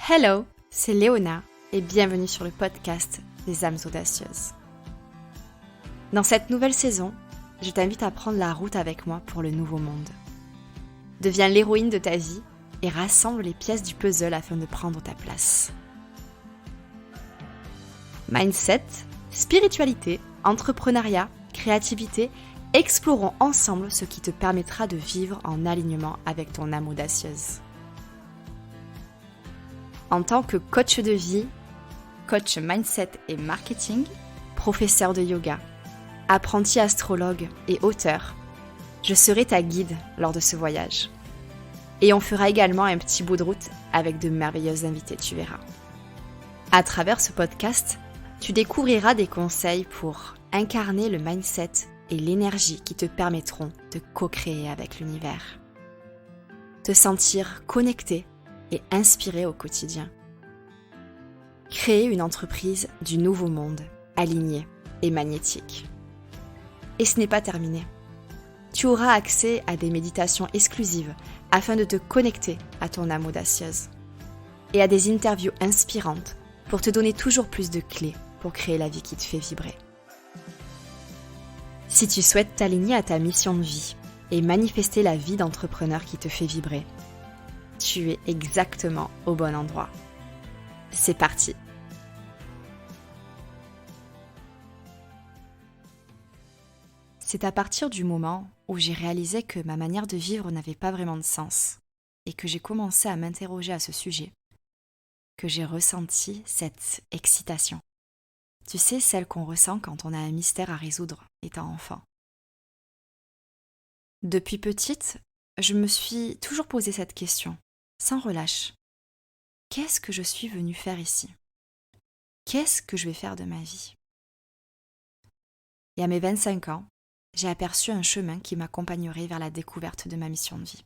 Hello, c'est Léona et bienvenue sur le podcast des âmes audacieuses. Dans cette nouvelle saison, je t'invite à prendre la route avec moi pour le nouveau monde. Deviens l'héroïne de ta vie et rassemble les pièces du puzzle afin de prendre ta place. Mindset, spiritualité, entrepreneuriat, créativité, explorons ensemble ce qui te permettra de vivre en alignement avec ton âme audacieuse. En tant que coach de vie, coach mindset et marketing, professeur de yoga, apprenti astrologue et auteur, je serai ta guide lors de ce voyage. Et on fera également un petit bout de route avec de merveilleux invités, tu verras. À travers ce podcast, tu découvriras des conseils pour incarner le mindset et l'énergie qui te permettront de co-créer avec l'univers. Te sentir connecté et inspiré au quotidien. Créer une entreprise du nouveau monde, alignée et magnétique. Et ce n'est pas terminé. Tu auras accès à des méditations exclusives afin de te connecter à ton âme audacieuse. Et à des interviews inspirantes pour te donner toujours plus de clés pour créer la vie qui te fait vibrer. Si tu souhaites t'aligner à ta mission de vie et manifester la vie d'entrepreneur qui te fait vibrer, tu es exactement au bon endroit. C'est parti! C'est à partir du moment où j'ai réalisé que ma manière de vivre n'avait pas vraiment de sens et que j'ai commencé à m'interroger à ce sujet, que j'ai ressenti cette excitation. Tu sais, celle qu'on ressent quand on a un mystère à résoudre étant enfant. Depuis petite, je me suis toujours posé cette question, sans relâche. Qu'est-ce que je suis venue faire ici ? Qu'est-ce que je vais faire de ma vie ? Et à mes 25 ans, j'ai aperçu un chemin qui m'accompagnerait vers la découverte de ma mission de vie.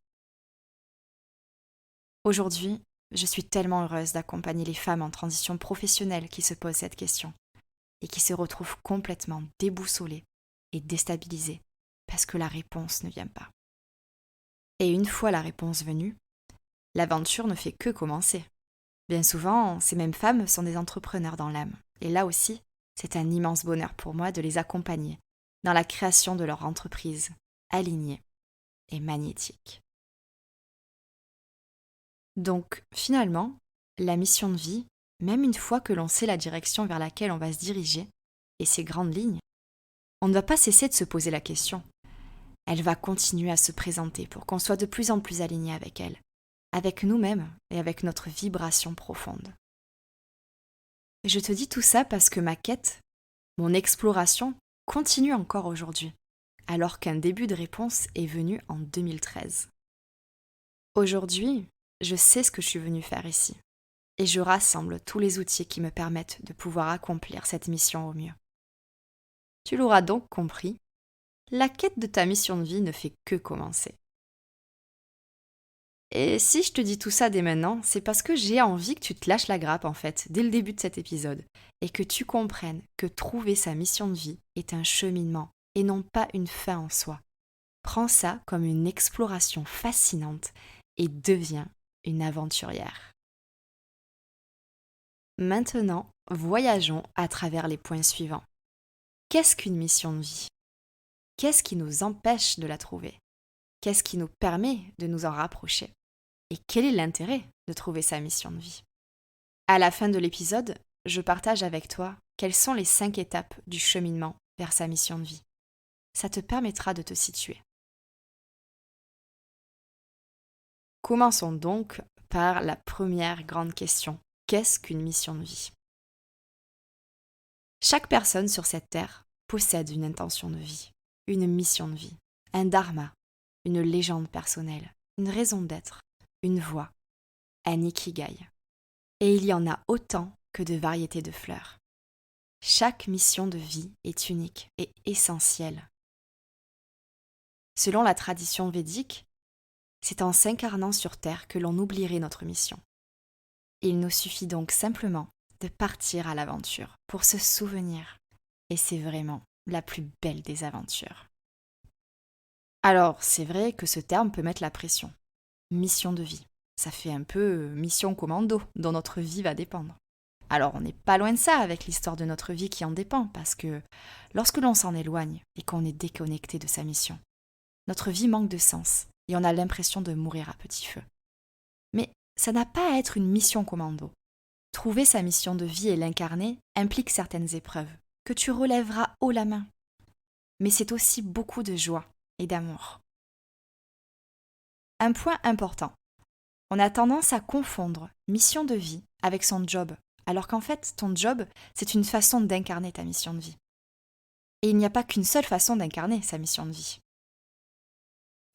Aujourd'hui, je suis tellement heureuse d'accompagner les femmes en transition professionnelle qui se posent cette question et qui se retrouvent complètement déboussolées et déstabilisées parce que la réponse ne vient pas. Et une fois la réponse venue, l'aventure ne fait que commencer. Bien souvent, ces mêmes femmes sont des entrepreneurs dans l'âme. Et là aussi, c'est un immense bonheur pour moi de les accompagner dans la création de leur entreprise alignée et magnétique. Donc, finalement, la mission de vie, même une fois que l'on sait la direction vers laquelle on va se diriger et ses grandes lignes, on ne va pas cesser de se poser la question. Elle va continuer à se présenter pour qu'on soit de plus en plus aligné avec elle, avec nous-mêmes et avec notre vibration profonde. Et je te dis tout ça parce que ma quête, mon exploration, continue encore aujourd'hui, alors qu'un début de réponse est venu en 2013. Aujourd'hui, je sais ce que je suis venue faire ici, et je rassemble tous les outils qui me permettent de pouvoir accomplir cette mission au mieux. Tu l'auras donc compris, la quête de ta mission de vie ne fait que commencer. Et si je te dis tout ça dès maintenant, c'est parce que j'ai envie que tu te lâches la grappe en fait, dès le début de cet épisode, et que tu comprennes que trouver sa mission de vie est un cheminement et non pas une fin en soi. Prends ça comme une exploration fascinante et deviens une aventurière. Maintenant, voyageons à travers les points suivants. Qu'est-ce qu'une mission de vie ? Qu'est-ce qui nous empêche de la trouver ? Qu'est-ce qui nous permet de nous en rapprocher ? Et quel est l'intérêt de trouver sa mission de vie ? À la fin de l'épisode, je partage avec toi quelles sont les 5 étapes du cheminement vers sa mission de vie. Ça te permettra de te situer. Commençons donc par la première grande question. Qu'est-ce qu'une mission de vie ? Chaque personne sur cette terre possède une intention de vie, une mission de vie, un dharma, une légende personnelle, une raison d'être, une voie, un ikigai. Et il y en a autant que de variétés de fleurs. Chaque mission de vie est unique et essentielle. Selon la tradition védique, c'est en s'incarnant sur Terre que l'on oublierait notre mission. Il nous suffit donc simplement de partir à l'aventure pour se souvenir. Et c'est vraiment la plus belle des aventures. Alors, c'est vrai que ce terme peut mettre la pression. Mission de vie. Ça fait un peu mission commando dont notre vie va dépendre. Alors on n'est pas loin de ça avec l'histoire de notre vie qui en dépend, parce que lorsque l'on s'en éloigne et qu'on est déconnecté de sa mission, notre vie manque de sens et on a l'impression de mourir à petit feu. Mais ça n'a pas à être une mission commando. Trouver sa mission de vie et l'incarner implique certaines épreuves que tu relèveras haut la main. Mais c'est aussi beaucoup de joie et d'amour. Un point important. On a tendance à confondre mission de vie avec son job, alors qu'en fait, ton job, c'est une façon d'incarner ta mission de vie. Et il n'y a pas qu'une seule façon d'incarner sa mission de vie.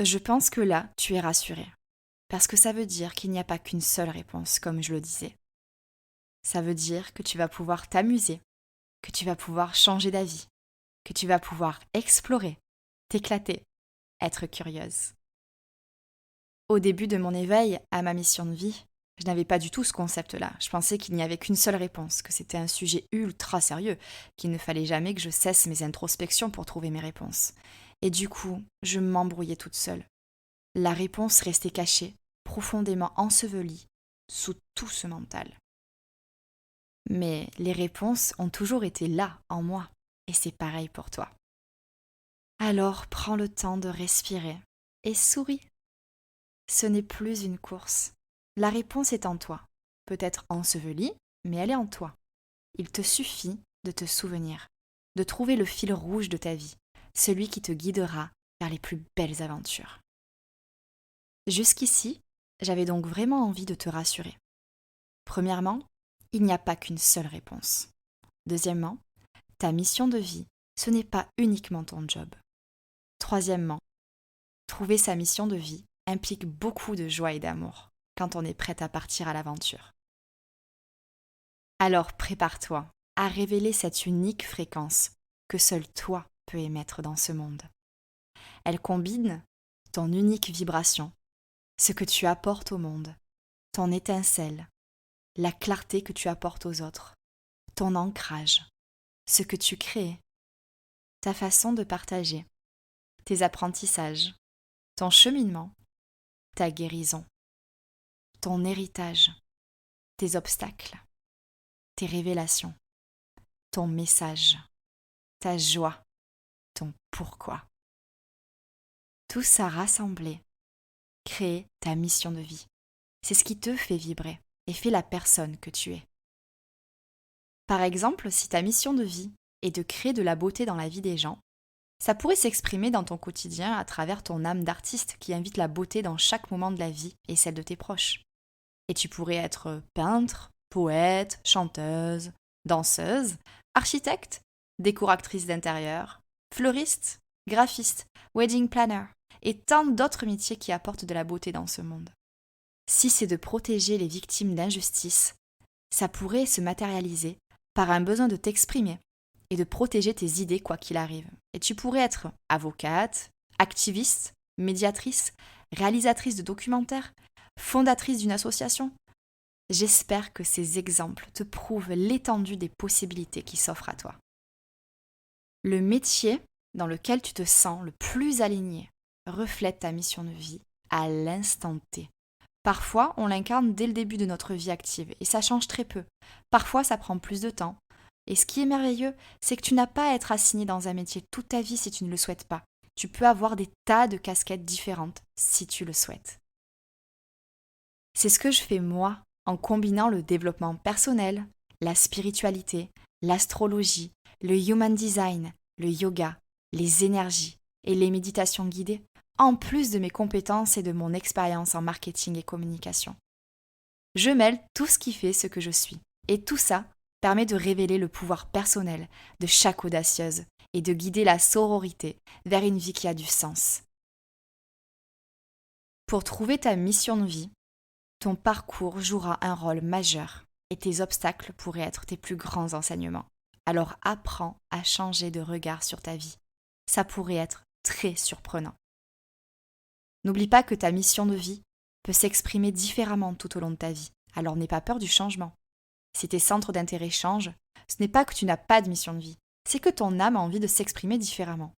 Je pense que là, tu es rassuré, parce que ça veut dire qu'il n'y a pas qu'une seule réponse, comme je le disais. Ça veut dire que tu vas pouvoir t'amuser, que tu vas pouvoir changer d'avis, que tu vas pouvoir explorer, t'éclater, être curieuse. Au début de mon éveil à ma mission de vie, je n'avais pas du tout ce concept-là. Je pensais qu'il n'y avait qu'une seule réponse, que c'était un sujet ultra sérieux, qu'il ne fallait jamais que je cesse mes introspections pour trouver mes réponses. Et du coup, je m'embrouillais toute seule. La réponse restait cachée, profondément ensevelie, sous tout ce mental. Mais les réponses ont toujours été là, en moi, et c'est pareil pour toi. Alors prends le temps de respirer et souris. Ce n'est plus une course. La réponse est en toi. Peut-être ensevelie, mais elle est en toi. Il te suffit de te souvenir, de trouver le fil rouge de ta vie, celui qui te guidera vers les plus belles aventures. Jusqu'ici, j'avais donc vraiment envie de te rassurer. Premièrement, il n'y a pas qu'une seule réponse. Deuxièmement, ta mission de vie, ce n'est pas uniquement ton job. Troisièmement, trouver sa mission de vie implique beaucoup de joie et d'amour quand on est prête à partir à l'aventure. Alors prépare-toi à révéler cette unique fréquence que seul toi peux émettre dans ce monde. Elle combine ton unique vibration, ce que tu apportes au monde, ton étincelle, la clarté que tu apportes aux autres, ton ancrage, ce que tu crées, ta façon de partager, tes apprentissages, ton cheminement, ta guérison, ton héritage, tes obstacles, tes révélations, ton message, ta joie, ton pourquoi. Tout ça rassemblé, crée ta mission de vie. C'est ce qui te fait vibrer et fait la personne que tu es. Par exemple, si ta mission de vie est de créer de la beauté dans la vie des gens, ça pourrait s'exprimer dans ton quotidien à travers ton âme d'artiste qui invite la beauté dans chaque moment de la vie et celle de tes proches. Et tu pourrais être peintre, poète, chanteuse, danseuse, architecte, décoratrice d'intérieur, fleuriste, graphiste, wedding planner et tant d'autres métiers qui apportent de la beauté dans ce monde. Si c'est de protéger les victimes d'injustice, ça pourrait se matérialiser par un besoin de t'exprimer et de protéger tes idées quoi qu'il arrive. Et tu pourrais être avocate, activiste, médiatrice, réalisatrice de documentaires, fondatrice d'une association. J'espère que ces exemples te prouvent l'étendue des possibilités qui s'offrent à toi. Le métier dans lequel tu te sens le plus aligné reflète ta mission de vie à l'instant T. Parfois, on l'incarne dès le début de notre vie active et ça change très peu. Parfois, ça prend plus de temps. Et ce qui est merveilleux, c'est que tu n'as pas à être assigné dans un métier toute ta vie si tu ne le souhaites pas. Tu peux avoir des tas de casquettes différentes si tu le souhaites. C'est ce que je fais moi en combinant le développement personnel, la spiritualité, l'astrologie, le human design, le yoga, les énergies et les méditations guidées, en plus de mes compétences et de mon expérience en marketing et communication. Je mêle tout ce qui fait ce que je suis. Et tout ça permet de révéler le pouvoir personnel de chaque audacieuse et de guider la sororité vers une vie qui a du sens. Pour trouver ta mission de vie, ton parcours jouera un rôle majeur et tes obstacles pourraient être tes plus grands enseignements. Alors apprends à changer de regard sur ta vie. Ça pourrait être très surprenant. N'oublie pas que ta mission de vie peut s'exprimer différemment tout au long de ta vie, alors n'aie pas peur du changement. Si tes centres d'intérêt changent, ce n'est pas que tu n'as pas de mission de vie, c'est que ton âme a envie de s'exprimer différemment.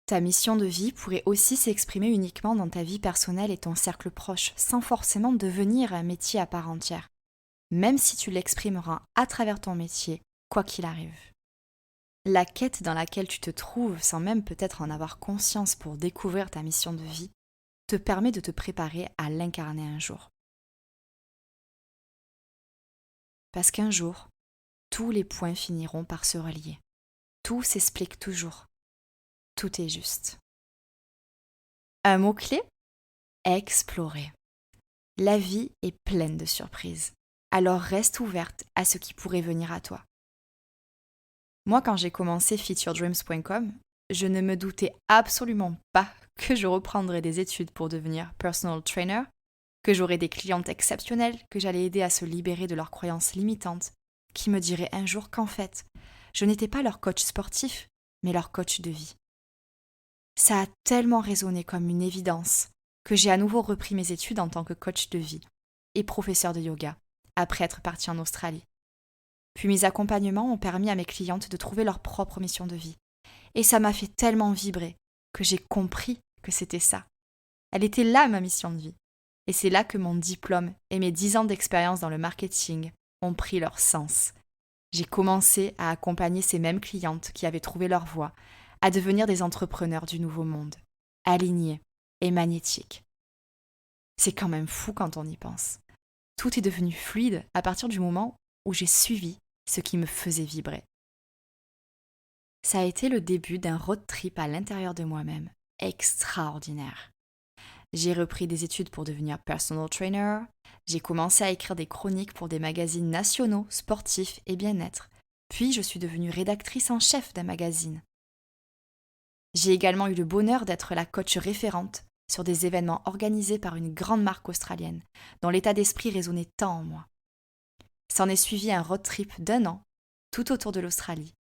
Ta mission de vie pourrait aussi s'exprimer uniquement dans ta vie personnelle et ton cercle proche, sans forcément devenir un métier à part entière, même si tu l'exprimeras à travers ton métier, quoi qu'il arrive. La quête dans laquelle tu te trouves, sans même peut-être en avoir conscience pour découvrir ta mission de vie, te permet de te préparer à l'incarner un jour. Parce qu'un jour, tous les points finiront par se relier. Tout s'explique toujours. Tout est juste. Un mot-clé ? Explorer. La vie est pleine de surprises. Alors reste ouverte à ce qui pourrait venir à toi. Moi, quand j'ai commencé fityourdreams.com, je ne me doutais absolument pas que je reprendrais des études pour devenir personal trainer, que j'aurais des clientes exceptionnelles, que j'allais aider à se libérer de leurs croyances limitantes, qui me diraient un jour qu'en fait, je n'étais pas leur coach sportif, mais leur coach de vie. Ça a tellement résonné comme une évidence que j'ai à nouveau repris mes études en tant que coach de vie et professeur de yoga, après être partie en Australie. Puis mes accompagnements ont permis à mes clientes de trouver leur propre mission de vie. Et ça m'a fait tellement vibrer que j'ai compris que c'était ça. Elle était là, ma mission de vie. Et c'est là que mon diplôme et mes 10 ans d'expérience dans le marketing ont pris leur sens. J'ai commencé à accompagner ces mêmes clientes qui avaient trouvé leur voie, à devenir des entrepreneurs du nouveau monde, alignés et magnétiques. C'est quand même fou quand on y pense. Tout est devenu fluide à partir du moment où j'ai suivi ce qui me faisait vibrer. Ça a été le début d'un road trip à l'intérieur de moi-même, extraordinaire. J'ai repris des études pour devenir personal trainer, j'ai commencé à écrire des chroniques pour des magazines nationaux, sportifs et bien-être, puis je suis devenue rédactrice en chef d'un magazine. J'ai également eu le bonheur d'être la coach référente sur des événements organisés par une grande marque australienne, dont l'état d'esprit résonnait tant en moi. S'en est suivi un road trip d'1 an, tout autour de l'Australie,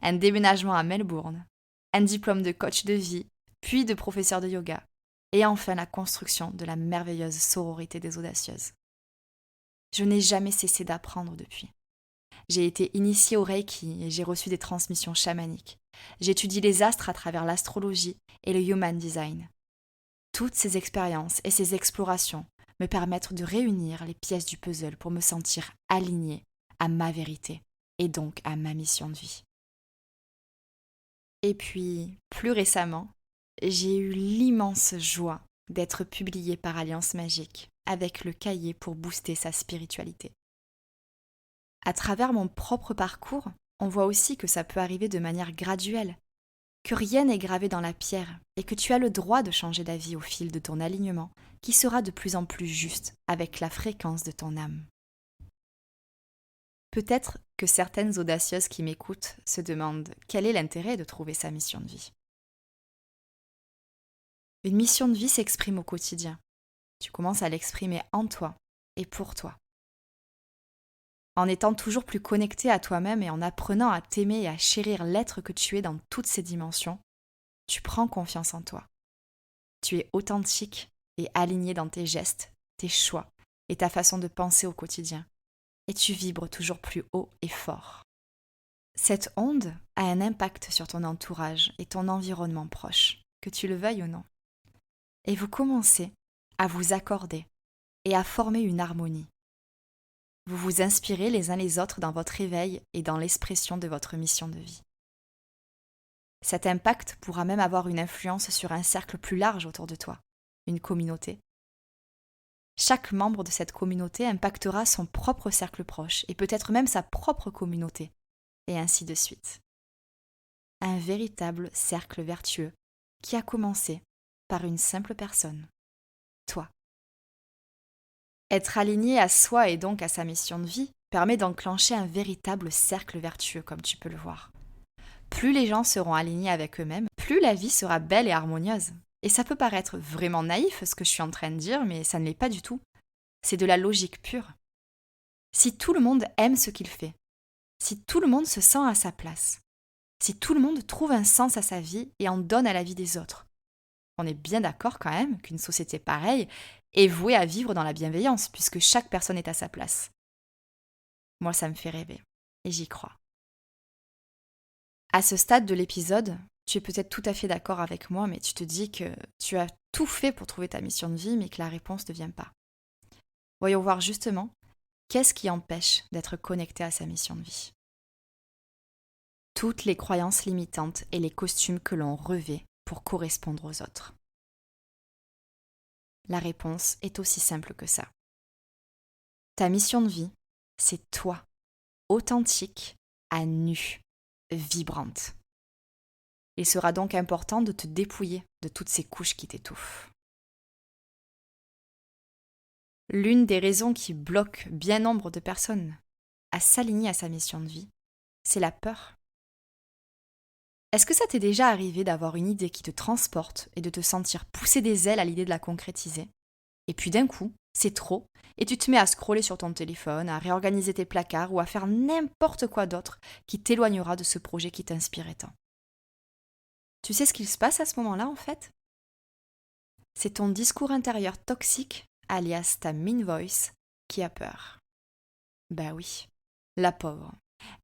un déménagement à Melbourne, un diplôme de coach de vie, puis de professeur de yoga, et enfin la construction de la merveilleuse sororité des audacieuses. Je n'ai jamais cessé d'apprendre depuis. J'ai été initiée au Reiki et j'ai reçu des transmissions chamaniques. J'étudie les astres à travers l'astrologie et le Human Design. Toutes ces expériences et ces explorations me permettent de réunir les pièces du puzzle pour me sentir alignée à ma vérité et donc à ma mission de vie. Et puis, plus récemment, j'ai eu l'immense joie d'être publiée par Alliance Magique avec le cahier pour booster sa spiritualité. À travers mon propre parcours, on voit aussi que ça peut arriver de manière graduelle, que rien n'est gravé dans la pierre et que tu as le droit de changer d'avis au fil de ton alignement qui sera de plus en plus juste avec la fréquence de ton âme. Peut-être que certaines audacieuses qui m'écoutent se demandent quel est l'intérêt de trouver sa mission de vie. Une mission de vie s'exprime au quotidien. Tu commences à l'exprimer en toi et pour toi. En étant toujours plus connecté à toi-même et en apprenant à t'aimer et à chérir l'être que tu es dans toutes ses dimensions, tu prends confiance en toi. Tu es authentique et aligné dans tes gestes, tes choix et ta façon de penser au quotidien. Et tu vibres toujours plus haut et fort. Cette onde a un impact sur ton entourage et ton environnement proche, que tu le veuilles ou non. Et vous commencez à vous accorder et à former une harmonie. Vous vous inspirez les uns les autres dans votre éveil et dans l'expression de votre mission de vie. Cet impact pourra même avoir une influence sur un cercle plus large autour de toi, une communauté. Chaque membre de cette communauté impactera son propre cercle proche et peut-être même sa propre communauté, et ainsi de suite. Un véritable cercle vertueux qui a commencé par une simple personne, toi. Être aligné à soi et donc à sa mission de vie permet d'enclencher un véritable cercle vertueux, comme tu peux le voir. Plus les gens seront alignés avec eux-mêmes, plus la vie sera belle et harmonieuse. Et ça peut paraître vraiment naïf ce que je suis en train de dire, mais ça ne l'est pas du tout. C'est de la logique pure. Si tout le monde aime ce qu'il fait, si tout le monde se sent à sa place, si tout le monde trouve un sens à sa vie et en donne à la vie des autres, on est bien d'accord quand même qu'une société pareille est vouée à vivre dans la bienveillance, puisque chaque personne est à sa place. Moi, ça me fait rêver, et j'y crois. À ce stade de l'épisode, Tu es peut-être tout à fait d'accord avec moi, mais tu te dis que tu as tout fait pour trouver ta mission de vie, mais que la réponse ne vient pas. Voyons voir justement, qu'est-ce qui empêche d'être connecté à sa mission de vie? Toutes les croyances limitantes et les costumes que l'on revêt pour correspondre aux autres. La réponse est aussi simple que ça. Ta mission de vie, c'est toi, authentique, à nu, vibrante. Il sera donc important de te dépouiller de toutes ces couches qui t'étouffent. L'une des raisons qui bloque bien nombre de personnes à s'aligner à sa mission de vie, c'est la peur. Est-ce que ça t'est déjà arrivé d'avoir une idée qui te transporte et de te sentir pousser des ailes à l'idée de la concrétiser? Et puis d'un coup, c'est trop, et tu te mets à scroller sur ton téléphone, à réorganiser tes placards ou à faire n'importe quoi d'autre qui t'éloignera de ce projet qui t'inspirait tant. Tu sais ce qu'il se passe à ce moment-là en fait? C'est ton discours intérieur toxique, alias ta mean voice, qui a peur. Bah oui, la pauvre.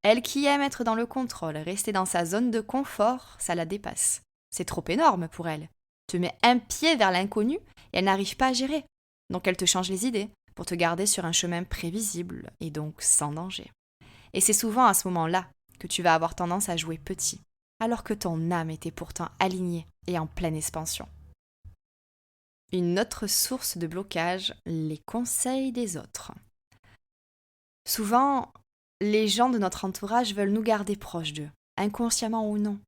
Elle qui aime être dans le contrôle, rester dans sa zone de confort, ça la dépasse. C'est trop énorme pour elle. Te met un pied vers l'inconnu et elle n'arrive pas à gérer. Donc elle te change les idées pour te garder sur un chemin prévisible et donc sans danger. Et c'est souvent à ce moment-là que tu vas avoir tendance à jouer petit, alors que ton âme était pourtant alignée et en pleine expansion. Une autre source de blocage, les conseils des autres. Souvent, les gens de notre entourage veulent nous garder proches d'eux, inconsciemment ou non.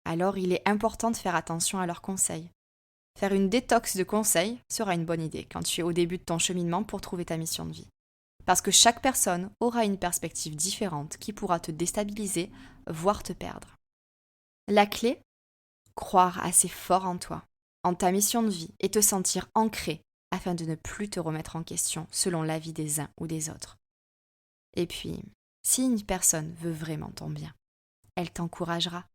Alors il est important de faire attention à leurs conseils. Faire une détox de conseils sera une bonne idée quand tu es au début de ton cheminement pour trouver ta mission de vie. Parce que chaque personne aura une perspective différente qui pourra te déstabiliser, voire te perdre. La clé, croire assez fort en toi, en ta mission de vie et te sentir ancré afin de ne plus te remettre en question selon l'avis des uns ou des autres. Et puis, si une personne veut vraiment ton bien, elle t'encouragera.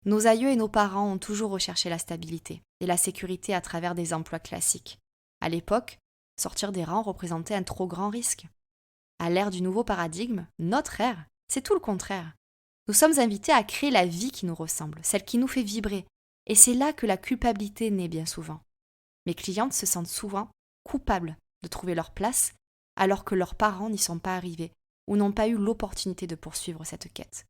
Nos aïeux et nos parents ont toujours recherché la stabilité et la sécurité à travers des emplois classiques. À l'époque, sortir des rangs représentait un trop grand risque. À l'ère du nouveau paradigme, notre ère, c'est tout le contraire. Nous sommes invités à créer la vie qui nous ressemble, celle qui nous fait vibrer. Et c'est là que la culpabilité naît bien souvent. Mes clientes se sentent souvent coupables de trouver leur place alors que leurs parents n'y sont pas arrivés ou n'ont pas eu l'opportunité de poursuivre cette quête.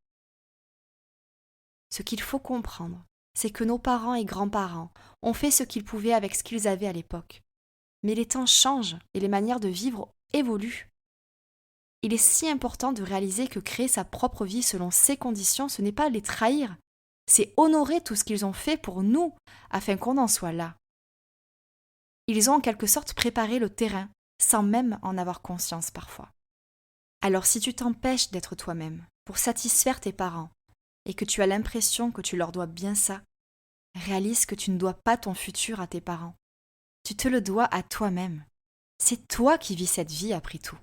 Ce qu'il faut comprendre, c'est que nos parents et grands-parents ont fait ce qu'ils pouvaient avec ce qu'ils avaient à l'époque. Mais les temps changent et les manières de vivre évoluent. Il est si important de réaliser que créer sa propre vie selon ses conditions, ce n'est pas les trahir, c'est honorer tout ce qu'ils ont fait pour nous afin qu'on en soit là. Ils ont en quelque sorte préparé le terrain sans même en avoir conscience parfois. Alors si tu t'empêches d'être toi-même pour satisfaire tes parents et que tu as l'impression que tu leur dois bien ça, réalise que tu ne dois pas ton futur à tes parents. Tu te le dois à toi-même. C'est toi qui vis cette vie après tout.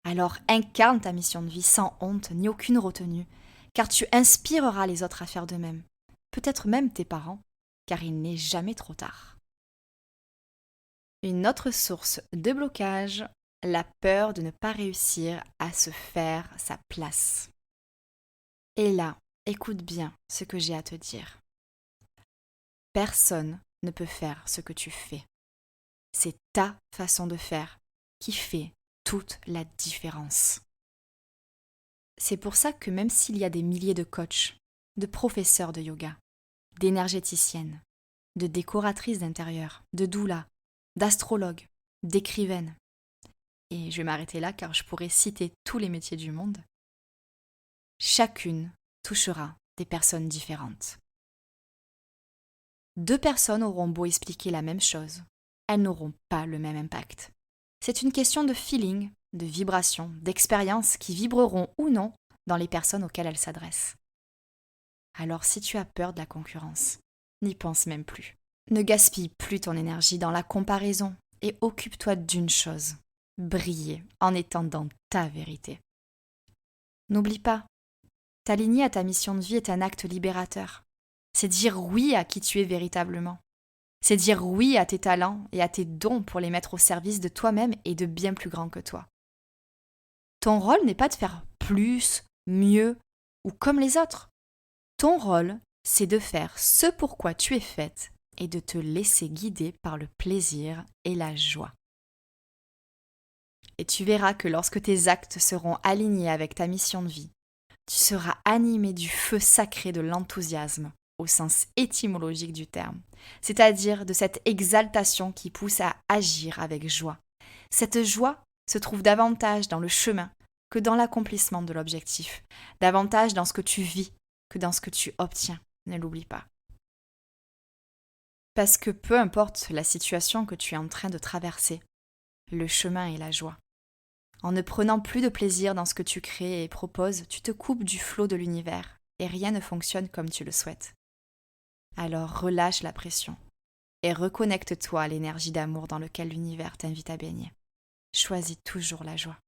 Alors incarne ta mission de vie sans honte ni aucune retenue, car tu inspireras les autres à faire de même, peut-être même tes parents, car il n'est jamais trop tard. Une autre source de blocage, la peur de ne pas réussir à se faire sa place. Et là, écoute bien ce que j'ai à te dire. Personne ne peut faire ce que tu fais. C'est ta façon de faire qui fait toute la différence. C'est pour ça que même s'il y a des milliers de coachs, de professeurs de yoga, d'énergéticiennes, de décoratrices d'intérieur, de doulas, d'astrologues, d'écrivaines, et je vais m'arrêter là car je pourrais citer tous les métiers du monde, chacune touchera des personnes différentes. 2 personnes auront beau expliquer la même chose, elles n'auront pas le même impact. C'est une question de feeling, de vibration, d'expérience qui vibreront ou non dans les personnes auxquelles elles s'adressent. Alors si tu as peur de la concurrence, n'y pense même plus. Ne gaspille plus ton énergie dans la comparaison et occupe-toi d'une chose, briller en étant dans ta vérité. N'oublie pas, t'aligner à ta mission de vie est un acte libérateur. C'est dire oui à qui tu es véritablement. C'est dire oui à tes talents et à tes dons pour les mettre au service de toi-même et de bien plus grand que toi. Ton rôle n'est pas de faire plus, mieux ou comme les autres. Ton rôle, c'est de faire ce pourquoi tu es faite et de te laisser guider par le plaisir et la joie. Et tu verras que lorsque tes actes seront alignés avec ta mission de vie, tu seras animé du feu sacré de l'enthousiasme, au sens étymologique du terme, c'est-à-dire de cette exaltation qui pousse à agir avec joie. Cette joie se trouve davantage dans le chemin que dans l'accomplissement de l'objectif, davantage dans ce que tu vis que dans ce que tu obtiens, ne l'oublie pas. Parce que peu importe la situation que tu es en train de traverser, le chemin est la joie. En ne prenant plus de plaisir dans ce que tu crées et proposes, tu te coupes du flot de l'univers et rien ne fonctionne comme tu le souhaites. Alors relâche la pression et reconnecte-toi à l'énergie d'amour dans laquelle l'univers t'invite à baigner. Choisis toujours la joie.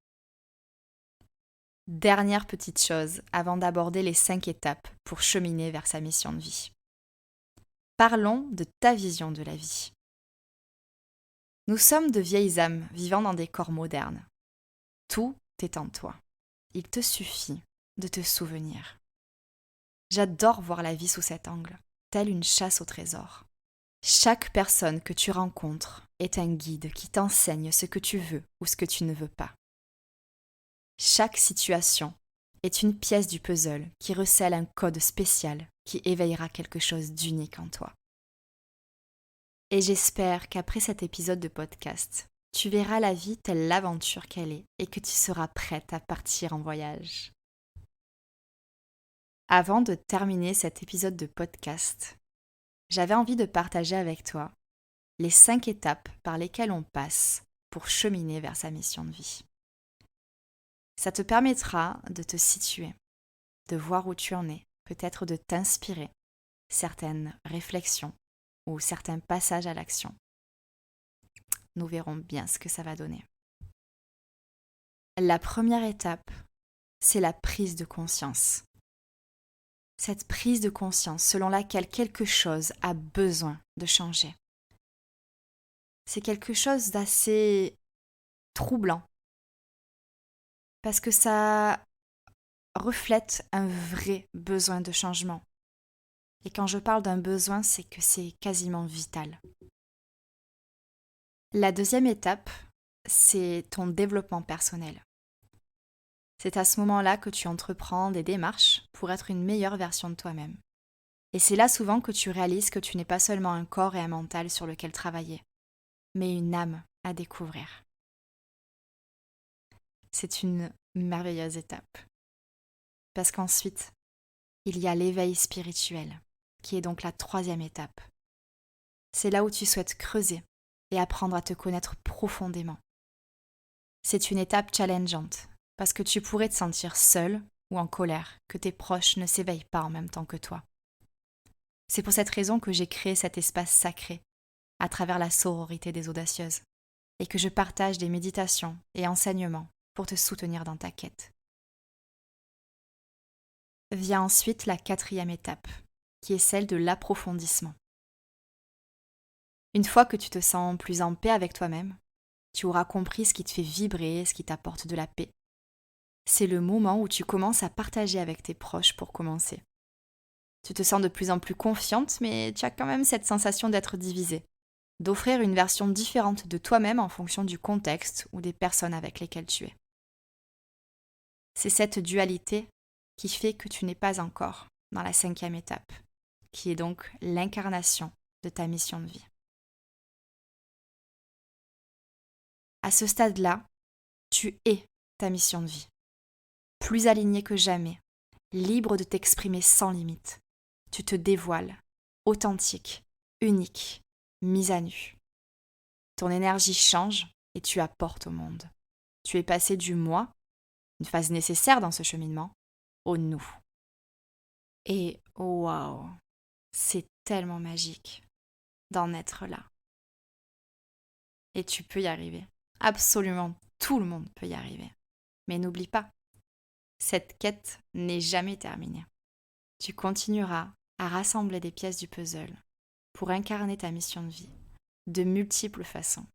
Dernière petite chose avant d'aborder les 5 étapes pour cheminer vers sa mission de vie. Parlons de ta vision de la vie. Nous sommes de vieilles âmes vivant dans des corps modernes. Tout est en toi. Il te suffit de te souvenir. J'adore voir la vie sous cet angle, telle une chasse au trésor. Chaque personne que tu rencontres est un guide qui t'enseigne ce que tu veux ou ce que tu ne veux pas. Chaque situation est une pièce du puzzle qui recèle un code spécial qui éveillera quelque chose d'unique en toi. Et j'espère qu'après cet épisode de podcast, tu verras la vie telle l'aventure qu'elle est et que tu seras prête à partir en voyage. Avant de terminer cet épisode de podcast, j'avais envie de partager avec toi les 5 étapes par lesquelles on passe pour cheminer vers sa mission de vie. Ça te permettra de te situer, de voir où tu en es, peut-être de t'inspirer certaines réflexions ou certains passages à l'action. Nous verrons bien ce que ça va donner. La première étape, c'est la prise de conscience. Cette prise de conscience selon laquelle quelque chose a besoin de changer. C'est quelque chose d'assez troublant parce que ça reflète un vrai besoin de changement. Et quand je parle d'un besoin, c'est que c'est quasiment vital. La deuxième étape, c'est ton développement personnel. C'est à ce moment-là que tu entreprends des démarches pour être une meilleure version de toi-même. Et c'est là souvent que tu réalises que tu n'es pas seulement un corps et un mental sur lequel travailler, mais une âme à découvrir. C'est une merveilleuse étape. Parce qu'ensuite, il y a l'éveil spirituel, qui est donc la troisième étape. C'est là où tu souhaites creuser et apprendre à te connaître profondément. C'est une étape challengeante, parce que tu pourrais te sentir seul ou en colère que tes proches ne s'éveillent pas en même temps que toi. C'est pour cette raison que j'ai créé cet espace sacré, à travers la sororité des audacieuses, et que je partage des méditations et enseignements pour te soutenir dans ta quête. Vient ensuite la quatrième étape, qui est celle de l'approfondissement. Une fois que tu te sens plus en paix avec toi-même, tu auras compris ce qui te fait vibrer, ce qui t'apporte de la paix. C'est le moment où tu commences à partager avec tes proches pour commencer. Tu te sens de plus en plus confiante, mais tu as quand même cette sensation d'être divisée, d'offrir une version différente de toi-même en fonction du contexte ou des personnes avec lesquelles tu es. C'est cette dualité qui fait que tu n'es pas encore dans la cinquième étape, qui est donc l'incarnation de ta mission de vie. À ce stade-là, tu es ta mission de vie, plus alignée que jamais, libre de t'exprimer sans limite. Tu te dévoiles, authentique, unique, mise à nu. Ton énergie change et tu apportes au monde. Tu es passé du moi, une phase nécessaire dans ce cheminement, au nous. Et waouh, c'est tellement magique d'en être là. Et tu peux y arriver. Absolument tout le monde peut y arriver. Mais n'oublie pas, cette quête n'est jamais terminée. Tu continueras à rassembler des pièces du puzzle pour incarner ta mission de vie de multiples façons.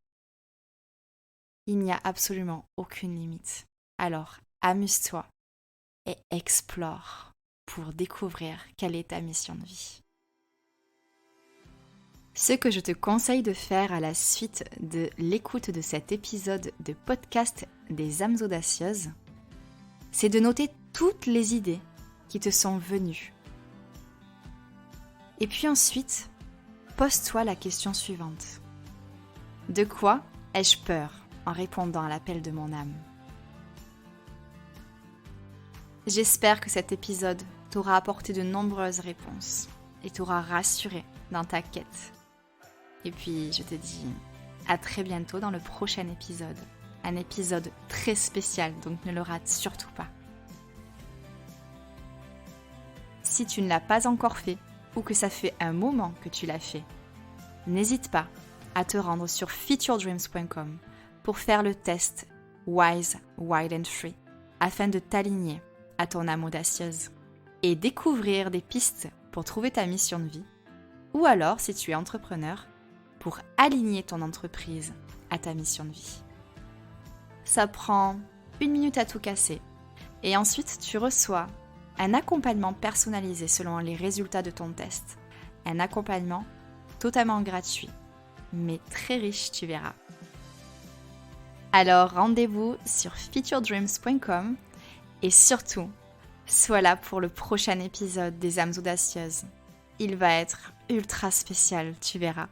Il n'y a absolument aucune limite. Alors, amuse-toi et explore pour découvrir quelle est ta mission de vie. Ce que je te conseille de faire à la suite de l'écoute de cet épisode de podcast des âmes audacieuses, c'est de noter toutes les idées qui te sont venues. Et puis ensuite, pose-toi la question suivante. De quoi ai-je peur en répondant à l'appel de mon âme ? J'espère que cet épisode t'aura apporté de nombreuses réponses et t'aura rassuré dans ta quête. Et puis, je te dis à très bientôt dans le prochain épisode. Un épisode très spécial, donc ne le rate surtout pas. Si tu ne l'as pas encore fait, ou que ça fait un moment que tu l'as fait, n'hésite pas à te rendre sur featuredreams.com pour faire le test Wise, Wild and Free, afin de t'aligner à ton âme audacieuse et découvrir des pistes pour trouver ta mission de vie, ou alors, si tu es entrepreneur, pour aligner ton entreprise à ta mission de vie. Ça prend 1 minute à tout casser et ensuite tu reçois un accompagnement personnalisé selon les résultats de ton test. Un accompagnement totalement gratuit, mais très riche, tu verras. Alors rendez-vous sur featuredreams.com et surtout, sois là pour le prochain épisode des âmes audacieuses. Il va être ultra spécial, tu verras.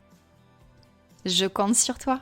Je compte sur toi.